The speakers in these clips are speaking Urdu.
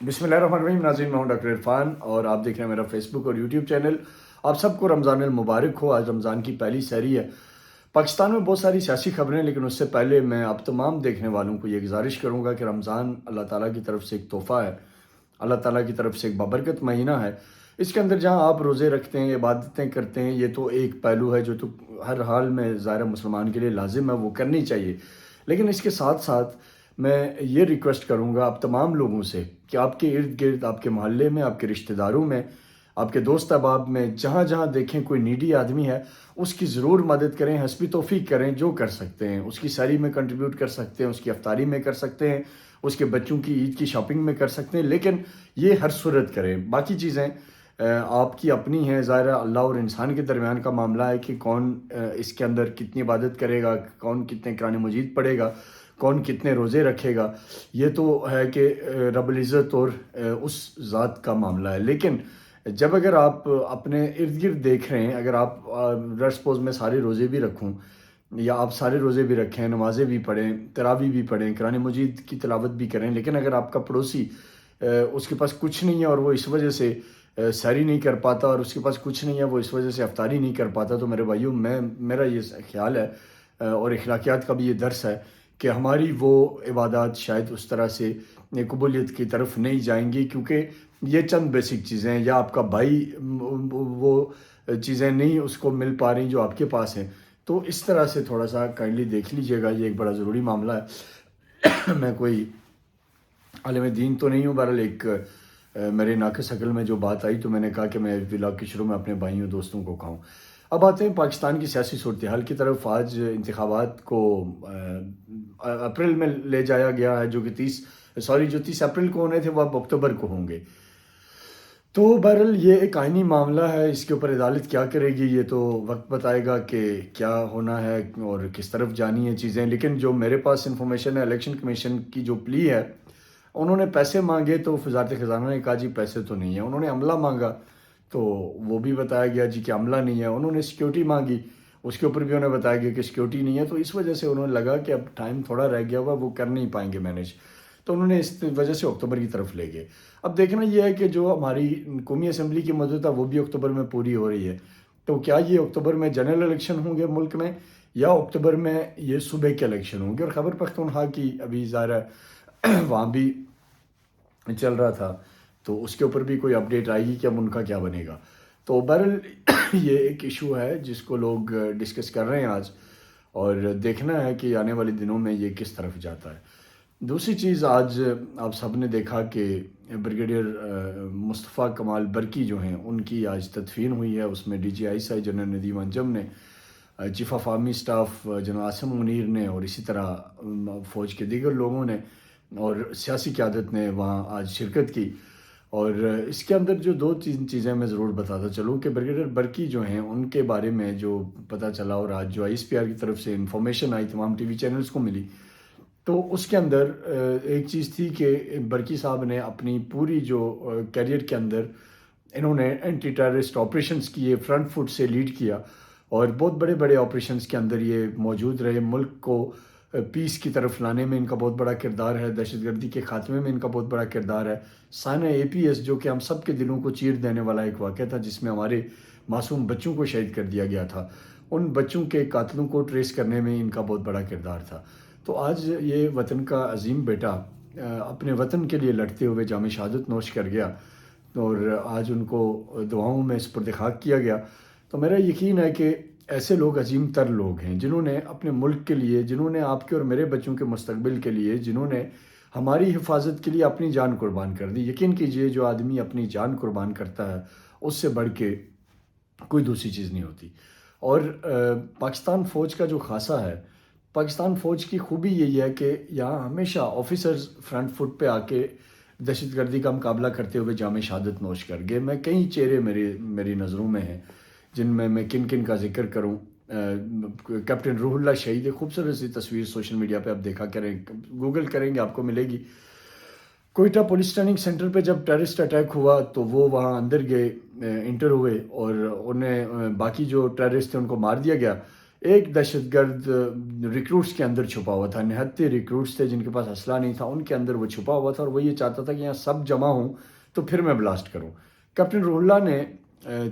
بسم اللہ الرحمن الرحیم ناظرین، میں ہوں ڈاکٹر عرفان اور آپ دیکھ رہے ہیں میرا فیس بک اور یوٹیوب چینل۔ آپ سب کو رمضان المبارک ہو۔ آج رمضان کی پہلی سحری ہے۔ پاکستان میں بہت ساری سیاسی خبریں، لیکن اس سے پہلے میں آپ تمام دیکھنے والوں کو یہ گزارش کروں گا کہ رمضان اللہ تعالیٰ کی طرف سے ایک تحفہ ہے، اللہ تعالیٰ کی طرف سے ایک بابرکت مہینہ ہے۔ اس کے اندر جہاں آپ روزے رکھتے ہیں، عبادتیں کرتے ہیں، یہ تو ایک پہلو ہے جو تو ہر حال میں ظاہر مسلمان کے لیے لازم ہے، وہ کرنی چاہیے۔ لیکن اس کے ساتھ ساتھ میں یہ ریکویسٹ کروں گا آپ تمام لوگوں سے کہ آپ کے ارد گرد، آپ کے محلے میں، آپ کے رشتہ داروں میں، آپ کے دوست احباب میں، جہاں جہاں دیکھیں کوئی نیڈی آدمی ہے، اس کی ضرور مدد کریں، حسبی توفیق کریں، جو کر سکتے ہیں۔ اس کی سحری میں کنٹریبیوٹ کر سکتے ہیں، اس کی افطاری میں کر سکتے ہیں، اس کے بچوں کی عید کی شاپنگ میں کر سکتے ہیں، لیکن یہ ہر صورت کریں۔ باقی چیزیں آپ کی اپنی ہیں، ظاہر اللہ اور انسان کے درمیان کا معاملہ ہے کہ کون اس کے اندر کتنی عبادت کرے گا، کون کتنے قرآن مجید پڑھے گا، کون کتنے روزے رکھے گا، یہ تو ہے کہ رب العزت اور اس ذات کا معاملہ ہے۔ لیکن جب اگر آپ اپنے ارد گرد دیکھ رہے ہیں، اگر آپ سپوز میں سارے روزے بھی رکھوں یا آپ سارے روزے بھی رکھیں، نمازیں بھی پڑھیں، تراویح بھی پڑھیں، قرآن مجید کی تلاوت بھی کریں، لیکن اگر آپ کا پڑوسی اس کے پاس کچھ نہیں ہے اور وہ اس وجہ سے سحری نہیں کر پاتا، اور اس کے پاس کچھ نہیں ہے وہ اس وجہ سے افطاری نہیں کر پاتا، تو میرے بھائیوں، میرا یہ خیال ہے اور اخلاقیات کا بھی یہ درس ہے کہ ہماری وہ عبادات شاید اس طرح سے قبولیت کی طرف نہیں جائیں گی، کیونکہ یہ چند بیسک چیزیں ہیں، یا آپ کا بھائی وہ چیزیں نہیں اس کو مل پا رہی جو آپ کے پاس ہیں۔ تو اس طرح سے تھوڑا سا کائنڈلی دیکھ لیجئے گا، یہ ایک بڑا ضروری معاملہ ہے۔ میں کوئی عالم دین تو نہیں ہوں، بہرحال ایک میرے ناقص عقل میں جو بات آئی تو میں نے کہا کہ میں ولاگ کے شروع میں اپنے بھائیوں دوستوں کو کہوں۔ اب آتے ہیں پاکستان کی سیاسی صورتحال کی طرف۔ آج انتخابات کو اپریل میں لے جایا گیا ہے، جو کہ 30 اپریل کو ہونے تھے وہ اب اکتوبر کو ہوں گے۔ تو بہرحال یہ ایک آئینی معاملہ ہے، اس کے اوپر عدالت کیا کرے گی یہ تو وقت بتائے گا کہ کیا ہونا ہے اور کس طرف جانی ہے چیزیں۔ لیکن جو میرے پاس انفارمیشن ہے، الیکشن کمیشن کی جو پلی ہے، انہوں نے پیسے مانگے تو وزارت خزانہ نے کہا جی پیسے تو نہیں ہیں۔ انہوں نے عملہ مانگا تو وہ بھی بتایا گیا جی کہ عملہ نہیں ہے۔ انہوں نے سیکیورٹی مانگی، اس کے اوپر بھی انہیں بتایا گیا کہ سیکیورٹی نہیں ہے۔ تو اس وجہ سے انہوں نے لگا کہ اب ٹائم تھوڑا رہ گیا ہوا، وہ کر نہیں پائیں گے مینیج، تو انہوں نے اس وجہ سے اکتوبر کی طرف لے گئے۔ اب دیکھنا یہ ہے کہ جو ہماری قومی اسمبلی کی مدت ہے وہ بھی اکتوبر میں پوری ہو رہی ہے، تو کیا یہ اکتوبر میں جنرل الیکشن ہوں گے ملک میں، یا اکتوبر میں یہ صوبے کے الیکشن ہوں گے۔ اور خیبر پختونخوا کی ابھی ظاہر ہے وہاں بھی چل رہا تھا، تو اس کے اوپر بھی کوئی اپڈیٹ آئے گی کہ اب ان کا کیا بنے گا۔ تو بہرحال یہ ایک ایشو ہے جس کو لوگ ڈسکس کر رہے ہیں آج، اور دیکھنا ہے کہ آنے والے دنوں میں یہ کس طرف جاتا ہے۔ دوسری چیز، آج آپ سب نے دیکھا کہ بریگیڈیئر مصطفیٰ کمال برکی جو ہیں ان کی آج تدفین ہوئی ہے۔ اس میں ڈی جی آئی سی جنرل ندیم انجم نے، chief of army staff general Asim Munir نے، اور اسی طرح فوج کے دیگر لوگوں نے اور سیاسی قیادت نے وہاں آج شرکت کی۔ اور اس کے اندر جو دو تین چیزیں میں ضرور بتاتا چلوں کہ بریگیڈیئر برکی جو ہیں ان کے بارے میں جو پتہ چلا، اور آج جو آئی ایس پی آر کی طرف سے انفارمیشن آئی تمام ٹی وی چینلز کو ملی، تو اس کے اندر ایک چیز تھی کہ برکی صاحب نے اپنی پوری جو کیریئر کے اندر انہوں نے اینٹی ٹیررسٹ آپریشنز کیے، فرنٹ فٹ سے لیڈ کیا، اور بہت بڑے بڑے آپریشنز کے اندر یہ موجود رہے۔ ملک کو پیس کی طرف لانے میں ان کا بہت بڑا کردار ہے، دہشت گردی کے خاتمے میں ان کا بہت بڑا کردار ہے۔ سانحہ اے پی ایس جو کہ ہم سب کے دلوں کو چیر دینے والا ایک واقعہ تھا، جس میں ہمارے معصوم بچوں کو شہید کر دیا گیا تھا، ان بچوں کے قاتلوں کو ٹریس کرنے میں ان کا بہت بڑا کردار تھا۔ تو آج یہ وطن کا عظیم بیٹا اپنے وطن کے لیے لڑتے ہوئے جام شہادت نوش کر گیا، اور آج ان کو دعاؤں میں سپرد خاک کیا گیا۔ تو میرا یقین ہے کہ ایسے لوگ عظیم تر لوگ ہیں جنہوں نے اپنے ملک کے لیے، جنہوں نے آپ کے اور میرے بچوں کے مستقبل کے لیے، جنہوں نے ہماری حفاظت کے لیے اپنی جان قربان کر دی۔ یقین کیجئے جو آدمی اپنی جان قربان کرتا ہے اس سے بڑھ کے کوئی دوسری چیز نہیں ہوتی۔ اور پاکستان فوج کا جو خاصہ ہے، پاکستان فوج کی خوبی یہی ہے کہ یہاں ہمیشہ آفیسرز فرنٹ فٹ پہ آ کے دہشت گردی کا مقابلہ کرتے ہوئے جام شہادت نوش کر گئے۔ میں کئی چہرے میری نظروں میں ہیں جن میں کن کن کا ذکر کروں۔ کیپٹن روح اللہ شہید، ایک خوبصورت سی تصویر سوشل میڈیا پہ آپ دیکھا کریں، گوگل کریں گے آپ کو ملے گی۔ کوئٹہ پولیس ٹریننگ سینٹر پہ جب ٹیررسٹ اٹیک ہوا تو وہ وہاں اندر گئے، انٹر ہوئے، اور انہیں باقی جو ٹیررسٹ تھے ان کو مار دیا گیا۔ ایک دہشت گرد ریکروٹس کے اندر چھپا ہوا تھا، نہتے ریکروٹس تھے جن کے پاس اسلحہ نہیں تھا، ان کے اندر وہ چھپا ہوا تھا اور وہ یہ چاہتا تھا کہ یہاں سب جمع ہوں تو پھر میں بلاسٹ کروں۔ کیپٹن روح اللہ نے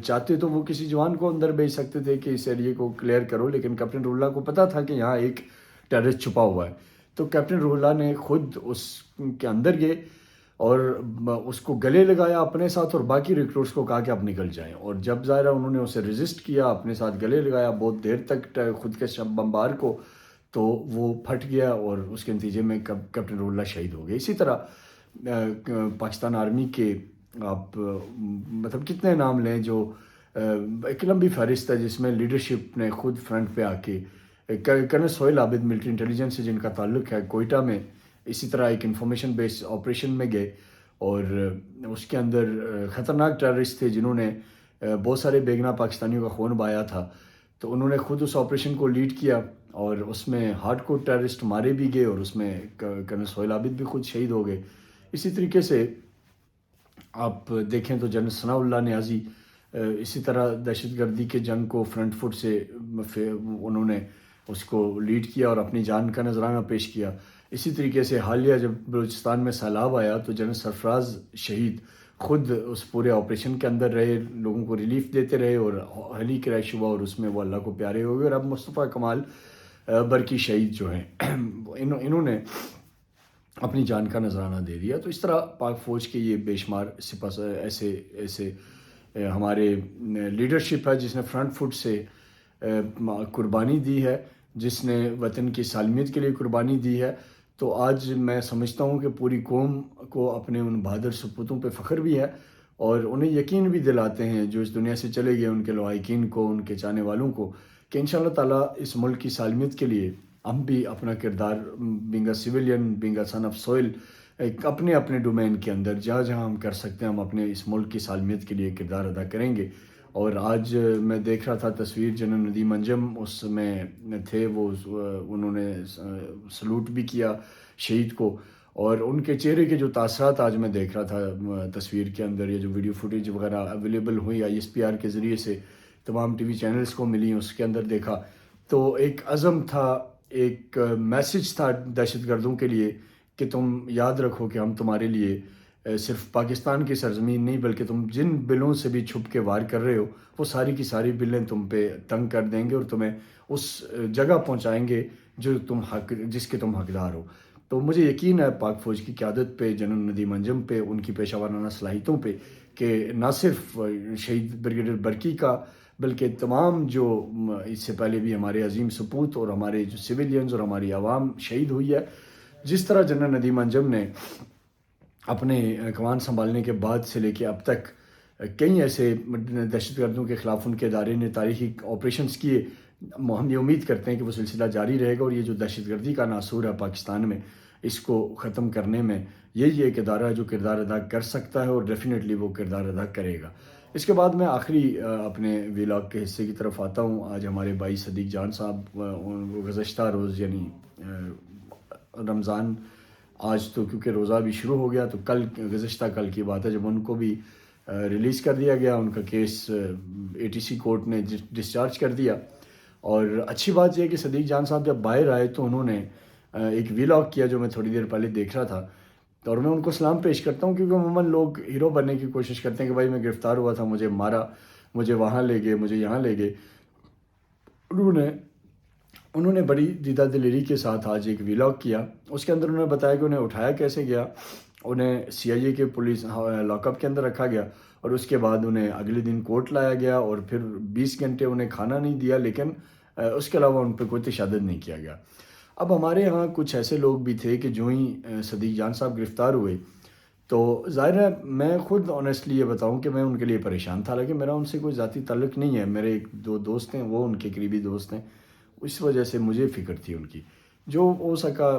چاہتے تو وہ کسی جوان کو اندر بھیج سکتے تھے کہ اس ایریے کو کلیئر کرو، لیکن کیپٹن روح اللہ کو پتہ تھا کہ یہاں ایک ٹیررسٹ چھپا ہوا ہے، تو کیپٹن روح اللہ نے خود اس کے اندر گئے اور اس کو گلے لگایا اپنے ساتھ اور باقی ریکروٹس کو کہا کہ آپ نکل جائیں، اور جب ظاہرہ انہوں نے اسے ریزسٹ کیا، اپنے ساتھ گلے لگایا بہت دیر تک خود کے بمبار کو، تو وہ پھٹ گیا اور اس کے نتیجے میں کیپٹن روح اللہ شہید ہو گئے۔ اسی طرح پاکستان آرمی کے آپ مطلب کتنے نام لیں جو ایک لمبی فہرست ہے جس میں لیڈرشپ نے خود فرنٹ پہ آ کے، کرنل سہیل عابد ملٹری انٹیلیجنس سے جن کا تعلق ہے کوئٹہ میں، اسی طرح ایک انفارمیشن بیس آپریشن میں گئے اور اس کے اندر خطرناک ٹیررسٹ تھے جنہوں نے بہت سارے بے گناہ پاکستانیوں کا خون بہایا تھا، تو انہوں نے خود اس آپریشن کو لیڈ کیا اور اس میں ہارڈ کور ٹیررسٹ مارے بھی گئے اور اس میں کرنل سہیل عابد بھی خود شہید ہو گئے۔ اسی طریقے سے آپ دیکھیں تو جنرل ثناء اللہ نیازی اسی طرح دہشت گردی کے جنگ کو فرنٹ فٹ سے انہوں نے اس کو لیڈ کیا اور اپنی جان کا نذرانہ پیش کیا۔ اسی طریقے سے حالیہ جب بلوچستان میں سیلاب آیا تو جنرل سرفراز شہید خود اس پورے آپریشن کے اندر رہے، لوگوں کو ریلیف دیتے رہے اور ہیلی کریش ہوا اور اس میں وہ اللہ کو پیارے ہو گئے، اور اب مصطفیٰ کمال برقی شہید جو ہیں انہوں نے اپنی جان کا نذرانہ دے دیا۔ تو اس طرح پاک فوج کے یہ بے شمار ایسے ہمارے لیڈرشپ ہے جس نے فرنٹ فٹ سے قربانی دی ہے، جس نے وطن کی سالمیت کے لیے قربانی دی ہے۔ تو آج میں سمجھتا ہوں کہ پوری قوم کو اپنے ان بہادر سپوتوں پہ فخر بھی ہے اور انہیں یقین بھی دلاتے ہیں جو اس دنیا سے چلے گئے، ان کے لواحقین کو، ان کے چاہنے والوں کو، کہ انشاءاللہ تعالیٰ اس ملک کی سالمیت کے لیے ہم بھی اپنا کردار being a civilian, being a son of soil, اپنے ڈومین کے اندر جہاں جہاں ہم کر سکتے ہیں ہم اپنے اس ملک کی سالمیت کے لیے کردار ادا کریں گے۔ اور آج میں دیکھ رہا تھا تصویر جنرل ندیم انجم اس میں تھے، وہ انہوں نے سلوٹ بھی کیا شہید کو، اور ان کے چہرے کے جو تاثرات آج میں دیکھ رہا تھا تصویر کے اندر، یہ جو ویڈیو فوٹیج وغیرہ اویلیبل ہوئی ISPR کے ذریعے سے تمام ٹی وی چینلز کو ملی، اس کے اندر دیکھا تو ایک عزم تھا، ایک میسج تھا دہشت گردوں کے لیے کہ تم یاد رکھو کہ ہم تمہارے لیے صرف پاکستان کی سرزمین نہیں بلکہ تم جن بلوں سے بھی چھپ کے وار کر رہے ہو وہ ساری کی ساری بلیں تم پہ تنگ کر دیں گے اور تمہیں اس جگہ پہنچائیں گے جس کے تم حقدار ہو۔ تو مجھے یقین ہے پاک فوج کی قیادت پہ، جنرل ندیم انجم پہ، ان کی پیشہ ورانہ صلاحیتوں پہ، کہ نہ صرف شہید بریگیڈیئر برقی کا بلکہ تمام جو اس سے پہلے بھی ہمارے عظیم سپوت اور ہمارے جو سویلینز اور ہماری عوام شہید ہوئی ہے، جس طرح جنرل ندیم انجم نے اپنے کمان سنبھالنے کے بعد سے لے کے اب تک کئی ایسے دہشت گردوں کے خلاف ان کے ادارے نے تاریخی آپریشنز کیے، ہم یہ امید کرتے ہیں کہ وہ سلسلہ جاری رہے گا اور یہ جو دہشت گردی کا ناصور ہے پاکستان میں، اس کو ختم کرنے میں یہی ایک ادارہ ہے جو کردار ادا کر سکتا ہے اور ڈیفینیٹلی وہ کردار ادا کرے گا۔ اس کے بعد میں آخری اپنے ویلاگ کے حصے کی طرف آتا ہوں۔ آج ہمارے بھائی صدیق جان صاحب گزشتہ روز یعنی رمضان، آج تو کیونکہ روزہ بھی شروع ہو گیا تو گزشتہ کل کی بات ہے جب ان کو بھی ریلیز کر دیا گیا، ان کا کیس ATC کورٹ نے ڈسچارج کر دیا۔ اور اچھی بات یہ ہے کہ صدیق جان صاحب جب باہر آئے تو انہوں نے ایک ویلاگ کیا جو میں تھوڑی دیر پہلے دیکھ رہا تھا، اور میں ان کو سلام پیش کرتا ہوں کیونکہ عموماً لوگ ہیرو بننے کی کوشش کرتے ہیں کہ بھائی میں گرفتار ہوا تھا، مجھے مارا، مجھے وہاں لے گئے، مجھے یہاں لے گئے۔ انہوں نے بڑی دیدہ دلیری کے ساتھ آج ایک ویلاگ کیا، اس کے اندر انہوں نے بتایا کہ انہیں اٹھایا کیسے گیا، انہیں CIA کے پولیس لاک اپ کے اندر رکھا گیا اور اس کے بعد انہیں اگلے دن کورٹ لایا گیا اور پھر 20 گھنٹے انہیں کھانا نہیں دیا، لیکن اس کے علاوہ ان پہ کوئی تشدد نہیں کیا گیا۔ اب ہمارے ہاں کچھ ایسے لوگ بھی تھے کہ جو ہی صدیق جان صاحب گرفتار ہوئے تو ظاہر ہے میں خود آنیسٹلی یہ بتاؤں کہ میں ان کے لیے پریشان تھا، لیکن میرا ان سے کوئی ذاتی تعلق نہیں ہے، میرے ایک دو دوست ہیں، وہ ان کے قریبی دوست ہیں، اس وجہ سے مجھے فکر تھی ان کی، جو ہو سکا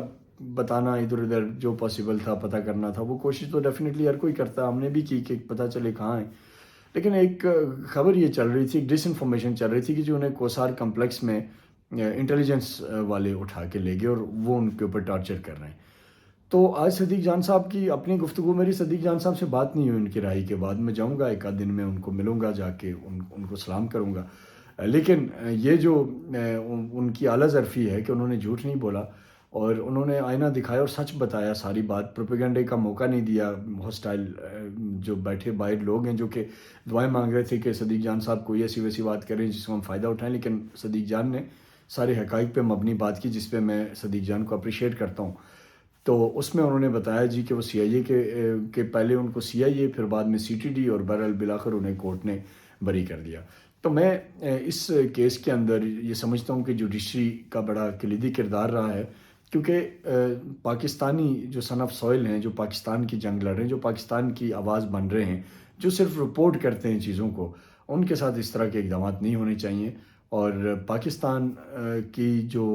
بتانا ادھر ادھر جو پاسبل تھا پتہ کرنا تھا، وہ کوشش تو ڈیفینیٹلی ہر کوئی کرتا، ہم نے بھی کی کہ پتہ چلے کہاں ہیں۔ لیکن ایک خبر یہ چل رہی تھی، ڈس انفارمیشن چل رہی تھی کہ جو انہیں کوسار کمپلیکس میں انٹیلیجنس والے اٹھا کے لے گئے اور وہ ان کے اوپر ٹارچر کر رہے ہیں۔ تو آج صدیق جان صاحب کی اپنی گفتگو، میری صدیق جان صاحب سے بات نہیں ہوئی ان کی رہائی کے بعد، میں جاؤں گا ایک آدھ دن میں ان کو ملوں گا، جا کے ان کو سلام کروں گا۔ لیکن یہ جو ان کی اعلیٰ ظرفی ہے کہ انہوں نے جھوٹ نہیں بولا اور انہوں نے آئینہ دکھایا اور سچ بتایا ساری بات، پروپیگنڈے کا موقع نہیں دیا ہاسٹائل جو بیٹھے باہر لوگ ہیں جو کہ دعائیں مانگ رہے تھے کہ صدیق جان صاحب کوئی ایسی ویسی بات کریں جس کو ہم فائدہ اٹھائیں، لیکن صدیق جان نے سارے حقائق پہ مبنی بات کی، جس پہ میں صدیق جان کو اپریشیٹ کرتا ہوں۔ تو اس میں انہوں نے بتایا جی کہ وہ سی آئی اے کے پہلے ان کو سی آئی اے، پھر بعد میں سی ٹی ڈی، اور بہرحال بالآخر انہیں کورٹ نے بری کر دیا۔ تو میں اس کیس کے اندر یہ سمجھتا ہوں کہ جوڈیشری کا بڑا کلیدی کردار رہا ہے، کیونکہ پاکستانی جو سن آف سوئل ہیں، جو پاکستان کی جنگ لڑ رہے ہیں، جو پاکستان کی آواز بن رہے ہیں، جو صرف رپورٹ کرتے ہیں چیزوں کو، ان کے ساتھ اس طرح کے اقدامات نہیں ہونے چاہیے۔ اور پاکستان کی جو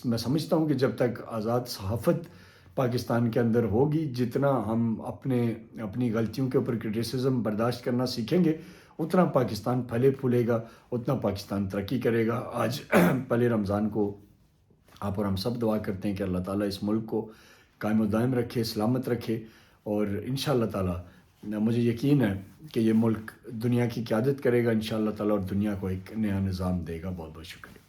میں سمجھتا ہوں کہ جب تک آزاد صحافت پاکستان کے اندر ہوگی، جتنا ہم اپنی غلطیوں کے اوپر کرٹیسزم برداشت کرنا سیکھیں گے، اتنا پاکستان پھلے پھولے گا، اتنا پاکستان ترقی کرے گا۔ آج پہلے رمضان کو آپ اور ہم سب دعا کرتے ہیں کہ اللہ تعالیٰ اس ملک کو قائم و دائم رکھے، سلامت رکھے، اور انشاءاللہ تعالیٰ مجھے یقین ہے کہ یہ ملک دنیا کی قیادت کرے گا انشاءاللہ تعالیٰ، اور دنیا کو ایک نیا نظام دے گا۔ بہت بہت شکریہ۔